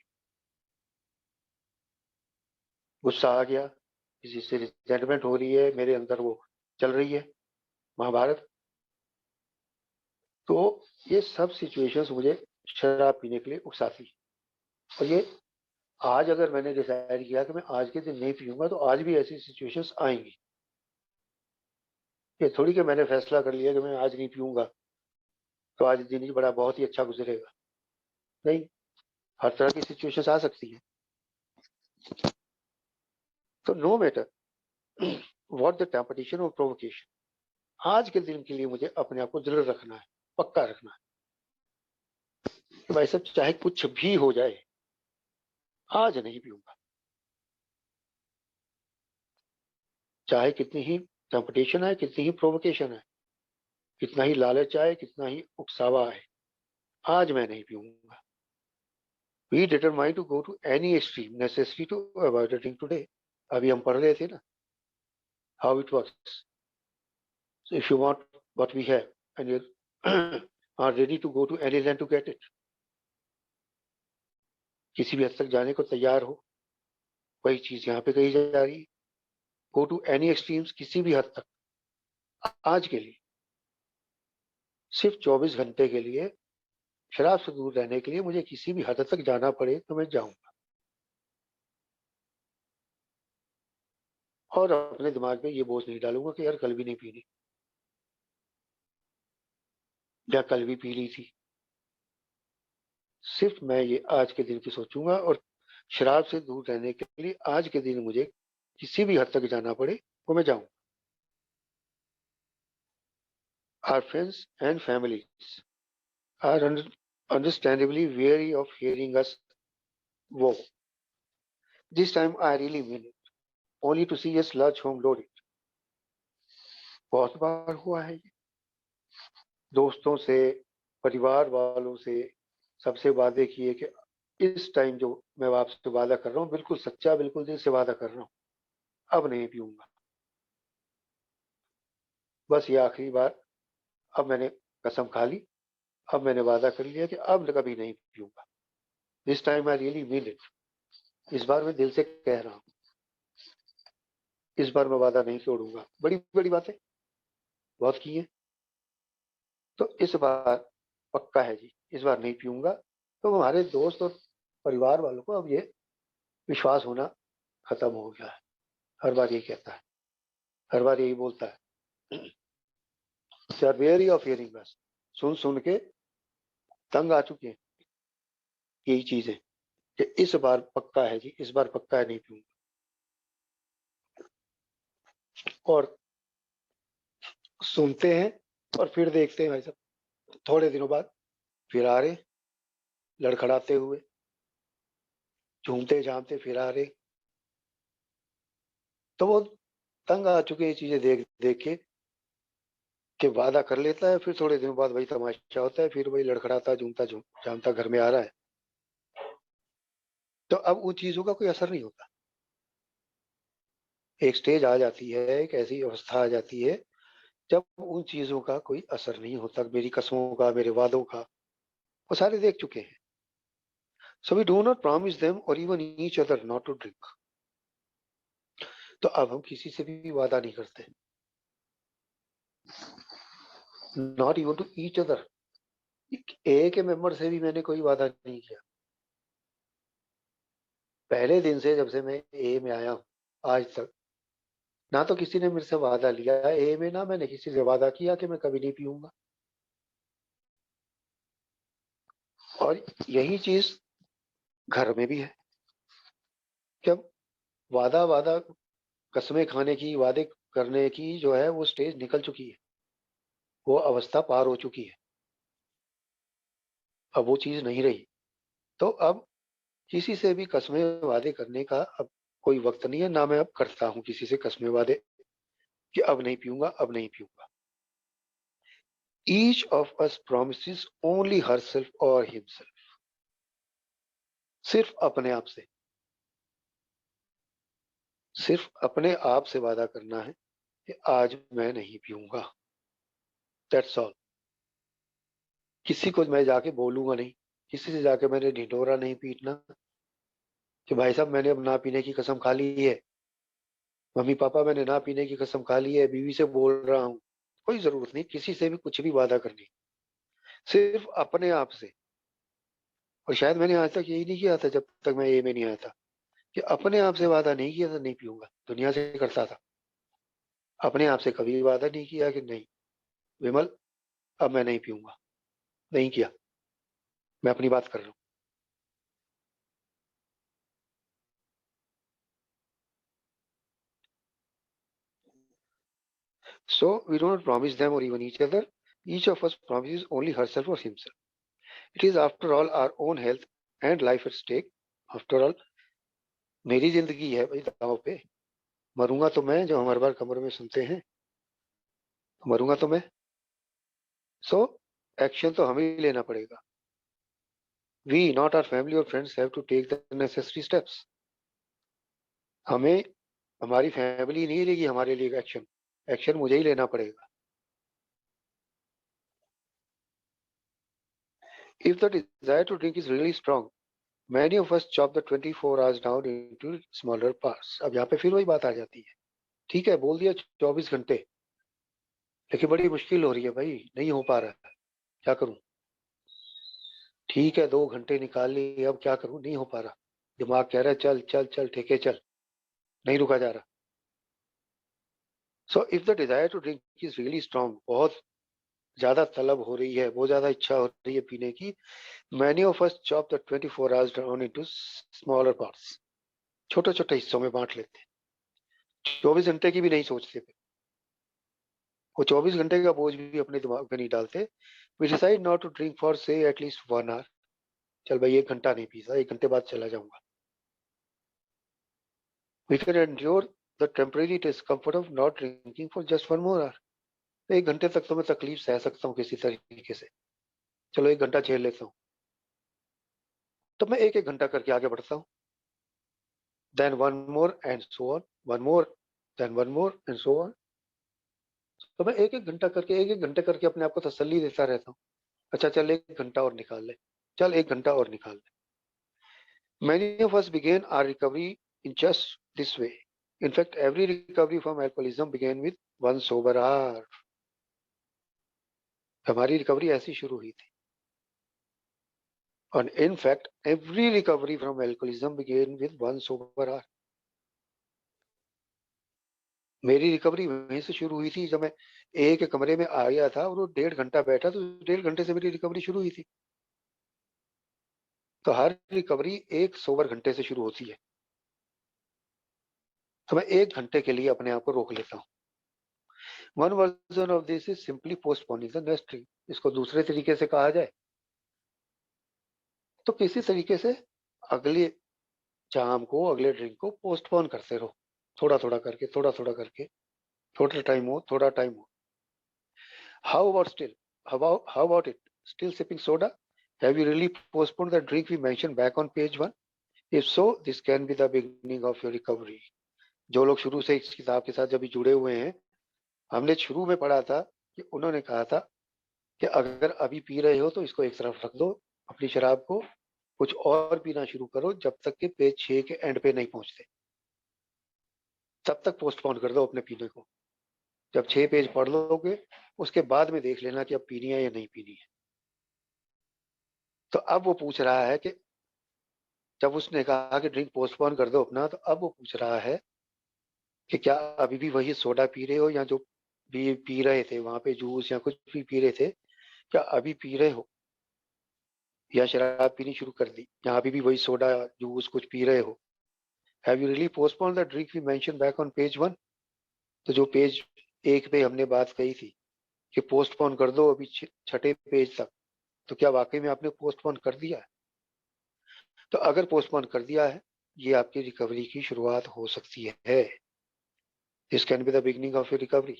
[SPEAKER 1] गुस्सा आ गया, किसी से रिजेंटमेंट हो रही है, मेरे अंदर वो चल रही है महाभारत, तो ये सब सिचुएशंस मुझे शराब पीने के लिए उकसाती है। और ये आज अगर मैंने डिसाइड किया कि मैं आज के दिन नहीं पीऊंगा, तो आज भी ऐसी सिचुएशंस आएंगी। ये थोड़ी कि मैंने फैसला कर लिया कि मैं आज नहीं पीऊंगा तो आज दिन ही बड़ा बहुत ही अच्छा गुजरेगा। नहीं, हर तरह की सिचुएशंस आ सकती है। तो no matter what the temptation और प्रोवोकेशन, आज के दिन के लिए मुझे अपने आप को दृढ़ रखना है, पक्का रखना है कि भाई साहब चाहे कुछ भी हो जाए, आज नहीं पीऊंगा। चाहे कितनी ही टेम्पटेशन है, कितनी ही प्रोवोकेशन है, कितना ही लालच आए, कितना ही उकसावा आए, आज मैं नहीं पीऊंगा। We determined to go to any extreme necessary to avoid the drink today. अभी हम पढ़ रहे थे ना how it works. So if you want what we have and you are ready to go to any land to get it, किसी भी हद तक जाने को तैयार हो, वही चीज यहाँ पे कही जा रही है। गो टू एनी एक्सट्रीम्स, किसी भी हद तक, आज के लिए, सिर्फ 24 घंटे के लिए शराब से दूर रहने के लिए मुझे किसी भी हद तक जाना पड़े तो मैं जाऊंगा। और अपने दिमाग में ये बोझ नहीं डालूंगा कि यार कल भी नहीं पीनी, या कल भी पी ली थी। सिर्फ मैं ये आज के दिन की सोचूंगा, और शराब से दूर रहने के लिए आज के दिन मुझे किसी भी हद तक जाना पड़े तो मैं जाऊं। Our friends and families are understandably weary of hearing us woe. This time I really mean it, only to see us lurch home loaded. बहुत बार हुआ है ये, दोस्तों से, परिवार वालों से, सबसे वादे किए कि इस टाइम जो मैं आपसे वादा कर रहा हूँ बिल्कुल सच्चा, बिल्कुल दिल से वादा कर रहा हूँ, अब नहीं पीऊंगा। बस ये आखिरी बार, अब मैंने कसम खा ली, अब मैंने वादा कर लिया कि अब कभी नहीं पीऊंगा। This time I really mean it, इस बार मैं दिल से कह रहा हूँ, इस बार मैं वादा नहीं तोड़ूंगा। बड़ी बड़ी बातें बहुत की है, तो इस बार पक्का है जी, इस बार नहीं पीऊंगा। तो हमारे दोस्त और परिवार वालों को अब ये विश्वास होना खत्म हो गया है। हर बार यही कहता है, हर बार यही बोलता है, वेरी ऑफ हियरिंग बस, सुन सुन के तंग आ चुके हैं यही चीजें, कि इस बार पक्का है जी, इस बार पक्का है नहीं पीऊंगा। और सुनते हैं और फिर देखते हैं भाई साहब, थोड़े दिनों बाद फिर आ रहे लड़खड़ाते हुए, झूमते झामते फिर आ रहे। तो वो तंग आ चुके ये चीजें देख देख के, कि वादा कर लेता है, फिर थोड़े दिनों बाद वही तमाशा होता है, फिर वही लड़खड़ाता झूमता झामता घर में आ रहा है। तो अब उन चीजों का कोई असर नहीं होता। एक स्टेज आ जाती है, एक ऐसी अवस्था आ जाती है जब उन चीजों का कोई असर नहीं होता, मेरी कसमों का, मेरे वादों का, वो सारे देख चुके हैं। So we do not promise them or even each other not to drink. तो अब हम किसी से भी वादा नहीं करते, not even to each other. A के मेंबर से भी मैंने कोई वादा नहीं किया। पहले दिन से, जब से मैं ए में आया हूं आज तक, ना तो किसी ने मेरे से वादा लिया ए में, ना मैंने किसी से वादा किया कि मैं कभी नहीं पीऊंगा। और यही चीज घर में भी है। जब वादा वादा कसमें खाने की, वादे करने की जो है वो स्टेज निकल चुकी है, वो अवस्था पार हो चुकी है। अब वो चीज नहीं रही। तो अब किसी से भी कस्में वादे करने का अब कोई वक्त नहीं है, ना मैं अब करता हूं किसी से कस्में वादे कि अब नहीं पीऊंगा, अब नहीं पीऊंगा। Each of us promises only herself or himself। सिर्फ अपने आप से, सिर्फ अपने आप से वादा करना है कि आज मैं नहीं पीऊंगा। That's all. किसी को मैं जाके बोलूंगा नहीं, किसी से जाके मैंने ढिंढोरा नहीं पीटना कि भाई साहब मैंने अब ना पीने की कसम खा ली है, मम्मी पापा मैंने ना पीने की कसम खा ली है, बीवी से बोल रहा हूँ। कोई जरूरत नहीं किसी से भी कुछ भी वादा करनी, सिर्फ अपने आप से। और शायद मैंने आज तक यही नहीं किया था जब तक मैं ये में नहीं आया था, कि अपने आप से वादा नहीं किया था नहीं पीऊंगा। दुनिया से करता था, अपने आप से कभी वादा नहीं किया कि नहीं विमल अब मैं नहीं पीऊंगा। नहीं किया। मैं अपनी बात कर रहा हूँ। So we don't promise them or even each other. Each of us promises only herself or himself. It is after all our own health and life at stake. After all, मेरी जिंदगी है भाई दांव पे। मरूंगा तो मैं, जो हम हर बार कमर में सुनते हैं, मरूंगा तो मैं। सो एक्शन तो हमें ही लेना पड़ेगा। वी नॉट आवर फैमिली और friends have to take the necessary steps. हमें, हमारी फैमिली नहीं लेगी हमारे लिए एक्शन, एक्शन मुझे ही लेना पड़ेगा। If the desire to drink is really strong, many of us chop the 24 hours down into smaller parts। अब यहाँ पे फिर वही बात आ जाती है। ठीक है बोल दिया 24 घंटे, लेकिन बड़ी मुश्किल हो रही है भाई, नहीं हो पा रहा है। क्या करूं? ठीक है 2 घंटे निकाल लिए, अब क्या करूं? नहीं हो पा रहा। दिमाग कह रहा है चल चल चल ठेके चल, नहीं रुका जा रहा। So if the desire to drink is really strong, बहुत ज्यादा तलब हो रही है, बहुत ज्यादा इच्छा हो रही है पीने की, many of us chop the 24 hours down into smaller parts. छोटे छोटे हिस्सों में बांट लेते हैं, 24 घंटे की भी नहीं सोचते थे। वो 24 घंटे का बोझ भी अपने दिमाग पे नहीं डालते। We decide not to drink for say at least 1 hour. चल भाई 1 घंटा नहीं पीसा, 1 घंटे बाद चला जाऊंगा। We can endure the temporary discomfort of not drinking for just 1 more hour. 1 घंटे तक तो मैं तकलीफ सह सकता हूँ किसी तरीके से, चलो 1 घंटा झेल लेता हूँ। तो मैं एक एक घंटा करके आगे बढ़ता हूँ। Then one more and so on, one more, then one more and so on. तो मैं एक एक घंटा करके, एक एक घंटे करके अपने आप को तसल्ली देता रहता हूँ। अच्छा चल 1 घंटा और निकाल ले, चल 1 घंटा और निकाल ले। Many of us began our recovery in just this way. In fact, every recovery from alcoholism began with one sober hour. हमारी रिकवरी ऐसी शुरू हुई थी। और in fact, every recovery from alcoholism began with one sober hour. मेरी recovery वहीं से शुरू हुई थी जब मैं एक कमरे में आ गया था और वो 1.5 घंटा बैठा, तो 1.5 घंटे से मेरी रिकवरी शुरू हुई थी। तो हर रिकवरी एक सोबर घंटे से शुरू होती है। तो मैं 1 घंटे के लिए अपने आप को रोक लेता हूँ। One version of this is simply postponing the next drink. इसको दूसरे तरीके से कहा जाए तो किसी तरीके से अगले शाम को, अगले ड्रिंक को पोस्टपोन करते रहो, थोड़ा थोड़ा करके, थोड़ा थोड़ा करके, थोड़ा टाइम हो, थोड़ा टाइम हो। How about still, how about it still sipping soda? Have you really postpone the drink we mention back on page 1? If so this can be the beginning of your recovery. जो लोग शुरू से इस किताब के साथ जब जुड़े हुए हैं, हमने शुरू में पढ़ा था कि उन्होंने कहा था कि अगर अभी पी रहे हो तो इसको एक तरफ रख दो, अपनी शराब को, कुछ और पीना शुरू करो जब तक कि पेज 6 के एंड पे नहीं पहुंचते। तब तक पोस्टपोन कर दो अपने पीने को। जब 6 पेज पढ़ लोगे उसके बाद में देख लेना कि अब पीनी है या नहीं पीनी है। तो अब वो पूछ रहा है कि जब उसने कहा कि ड्रिंक पोस्टपोन कर दो अपना, तो अब वो पूछ रहा है कि क्या अभी भी वही सोडा पी रहे हो, या जो भी पी रहे थे वहां पे जूस या कुछ भी पी रहे थे, क्या अभी पी रहे हो, या शराब पीनी शुरू कर दी, या अभी भी वही सोडा जूस कुछ पी रहे हो? Have you really postpone the drink we mention back on page 1? तो जो पेज 1 पे हमने बात कही थी कि पोस्टपोन कर दो अभी छठे पेज तक, तो क्या वाकई में आपने पोस्टपोन कर दिया है? तो अगर पोस्टपोन कर दिया है, ये आपकी रिकवरी की शुरुआत हो सकती है। This can be the beginning of your recovery.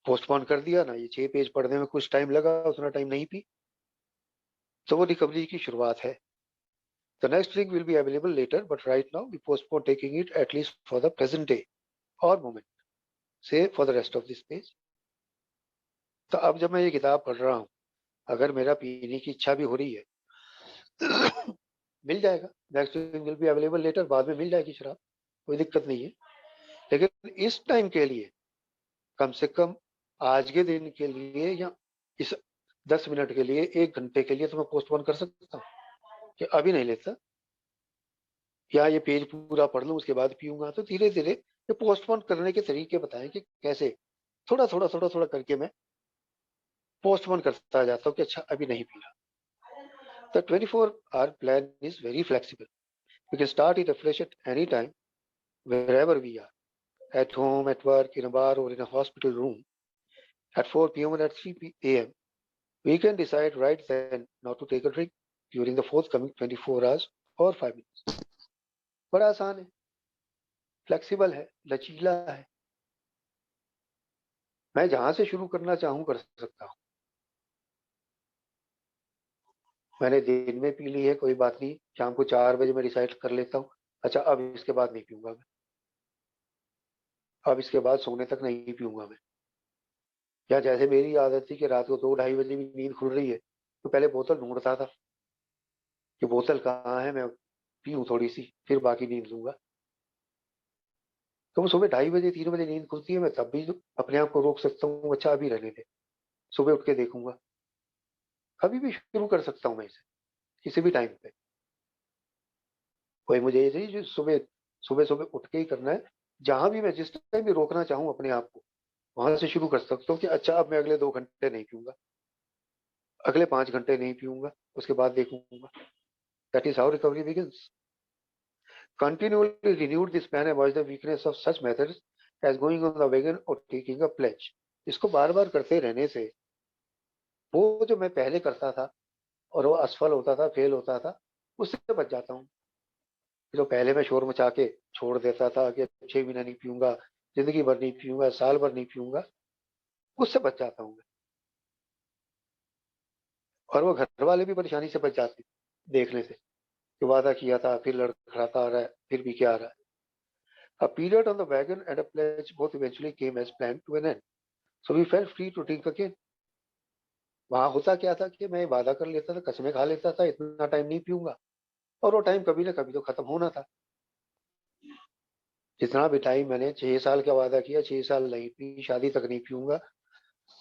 [SPEAKER 1] Postpone कर दिया ना, ये 6 पेज पढ़ने में कुछ टाइम लगा, उतना टाइम नहीं पी, तो वो रिकवरी की शुरुआत है। The next drink will be available later, but right now we postpone taking it at least for the present day or moment. Say for the rest of this page. तो अब जब मैं ये किताब पढ़ रहा हूँ, अगर मेरा पीने की इच्छा भी हो रही है मिल जाएगा। Next drink will be available later, बाद में मिल जाएगी शराब, कोई दिक्कत नहीं है। लेकिन इस टाइम के लिए कम से कम आज के दिन के लिए या इस 10 मिनट के लिए, 1 घंटे के लिए तो मैं पोस्टपोन कर सकता हूँ कि अभी नहीं लेता, या ये पेज पूरा पढ़ लूँ उसके बाद पीऊंगा। तो धीरे धीरे ये पोस्टपोन करने के तरीके बताएं कि कैसे थोड़ा थोड़ा थोड़ा थोड़ा करके मैं पोस्टपोन करता जाता हूँ कि अच्छा अभी नहीं पीना। The 24-hour plan is very flexible. We can start it afresh at any time, wherever we are, at home, at work, in a bar, or in a hospital room, at 4 p.m. or at 3 a.m. We can decide right then not to take a drink during the forthcoming 24 hours or 5 minutes. बड़ा आसान है, flexible है, लचीला है। मैं जहां से शुरू करना चाहूं कर सकता हूं। मैंने दिन में पी ली है, कोई बात नहीं, शाम को 4 बजे मैं डिसाइड कर लेता हूँ, अच्छा अब इसके बाद नहीं पीऊंगा मैं, अब इसके बाद सोने तक नहीं पीऊंगा मैं। या जैसे मेरी आदत थी कि रात को 2-2:30 बजे भी नींद खुल रही है, तो पहले बोतल ढूंढता था कि बोतल कहाँ है, मैं पीऊं थोड़ी सी, फिर बाकी नींद लूंगा। तो वो सुबह 2:30 बजे 3 बजे नींद खुलती है, मैं तब भी अपने आप को रोक सकता हूँ, अच्छा अभी रहने दे, सुबह उठ के देखूंगा। कभी भी शुरू कर सकता हूँ मैं इसे, किसी भी टाइम पे। कोई मुझे ये नहीं जो सुबह सुबह सुबह उठ के ही करना है, जहां भी मैं जिस टाइम भी रोकना चाहूँ अपने आप को, वहां से शुरू कर सकता हूँ कि अच्छा अब मैं अगले 2 घंटे नहीं पीऊंगा, अगले 5 घंटे नहीं पीऊंगा, उसके बाद देखूंगा। That is how recovery begins. Continually renewed this plan avoids the weakness of such methods as going on the wagon or taking a pledge. इसको बार बार करते रहने से वो जो मैं पहले करता था और वो असफल होता था, फेल होता था, उससे बच जाता हूँ। जो पहले मैं शोर मचा के छोड़ देता था कि 6 महीना नहीं पीऊंगा, जिंदगी भर नहीं पीऊंगा, साल भर नहीं पीऊंगा, उससे बच जाता हूँ मैं। और वो घर वाले भी परेशानी से बच जाते देखने से कि वादा किया था फिर लड़खड़ाता आ रहा है, फिर भी क्या आ रहा है। A period on the wagon and a pledge both eventually came as planned to an end. So we felt free to drink again. वहां होता क्या था कि मैं वादा कर लेता था, कसमें खा लेता था, इतना टाइम नहीं पीऊंगा, और वो टाइम कभी ना कभी तो खत्म होना था। जितना भी टाइम मैंने 6 साल का वादा किया, 6 साल नहीं पी, शादी तक नहीं पीऊंगा,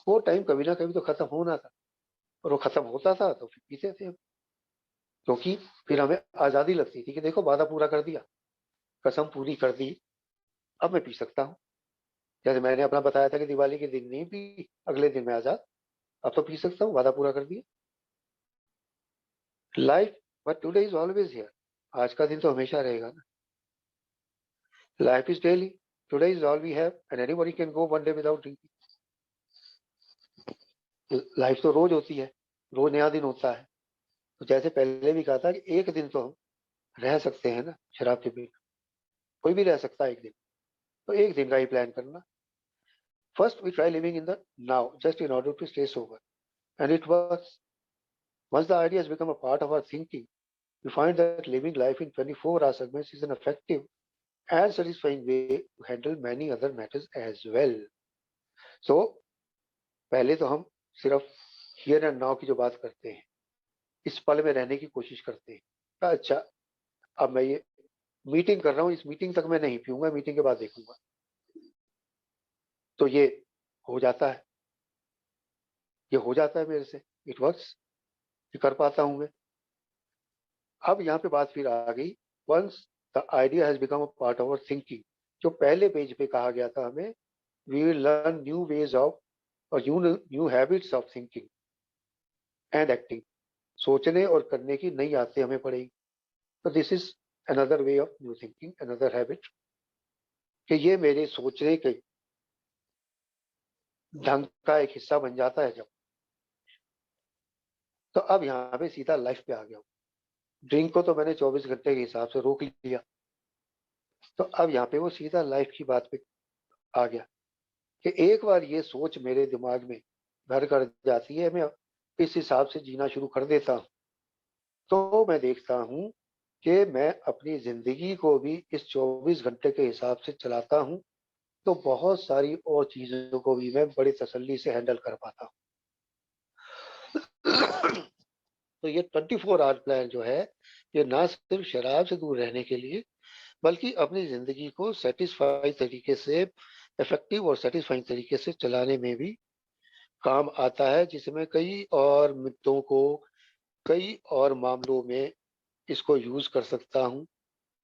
[SPEAKER 1] वो टाइम कभी ना कभी तो खत्म होना था। और वो खत्म होता था तो फिर पीते थे हम, क्योंकि फिर हमें आजादी लगती थी कि देखो वादा पूरा कर दिया, कसम पूरी कर दी, अब मैं पी सकता हूँ। जैसे मैंने अपना बताया था कि दिवाली के दिन नहीं पी, अगले दिन मैं आजाद, अब तो पी सकता हूँ, वादा पूरा कर दिया। Life but today is always here. आज का दिन तो हमेशा रहेगा ना। Life is daily, today is all we have and anybody can go one day without drinking. Life तो रोज होती है, रोज नया दिन होता है। तो जैसे पहले भी कहा था कि एक दिन तो हम रह सकते हैं ना शराब के बिना, कोई भी रह सकता है एक दिन, तो एक दिन का ही प्लान करना। First we try living in the now just in order to stay sober and it works. Once the idea has become a part of our thinking, we find that living life in 24-hour segments is an effective and satisfying way to handle many other matters as well. So, पहले तो हम सिर्फ here and now की जो बात करते हैं, इस पल में रहने की कोशिश करते हैं। अच्छा अब मैं ये मीटिंग कर रहा हूँ, इस मीटिंग तक मैं नहीं पीऊंगा, मीटिंग के बाद देखूंगा, तो ये हो जाता है, ये हो जाता है मेरे से, इट वर्क्स, ये कर पाता हूँ मैं। अब यहाँ पे बात फिर आ गई, once the idea has become a part of our thinking. जो पहले पेज पे कहा गया था हमें, we will learn new ways of or new habits of thinking and acting. सोचने और करने की नई आदतें हमें पड़ेगी। तो this is another way of new thinking, another habit, कि ये मेरे सोचने के ढंग का एक हिस्सा बन जाता है जब, तो अब यहाँ पे सीधा लाइफ पे आ गया हूँ। ड्रिंक को तो मैंने 24 घंटे के हिसाब से रोक लिया, तो अब यहाँ पे वो सीधा लाइफ की बात पे आ गया कि एक बार ये सोच मेरे दिमाग में घर कर जाती है, मैं इस हिसाब से जीना शुरू कर देता हूँ, तो मैं देखता हूँ कि मैं अपनी जिंदगी को भी इस 24 घंटे के हिसाब से चलाता हूँ, तो बहुत सारी और चीजों को भी मैं बड़ी तसल्ली से हैंडल कर पाता हूँ। तो ये 24 आवर प्लान जो है, ये ना सिर्फ शराब से दूर रहने के लिए, बल्कि अपनी जिंदगी को सेटिस्फाई तरीके से, इफेक्टिव और सेटिस्फाइंग तरीके से चलाने में भी काम आता है, जिसमें कई और मुद्दों को, कई और मामलों में इसको यूज कर सकता हूँ,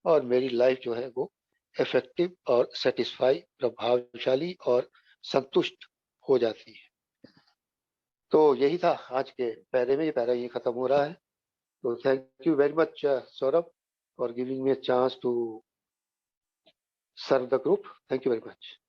[SPEAKER 1] और मेरी लाइफ जो है वो इफेक्टिव और सेटिस्फाई, प्रभावशाली और संतुष्ट हो जाती है। तो यही था आज के पैरे में, ये पैरा ये खत्म हो रहा है। तो thank you very much Saurabh for giving me a chance to serve the group. Thank you very much.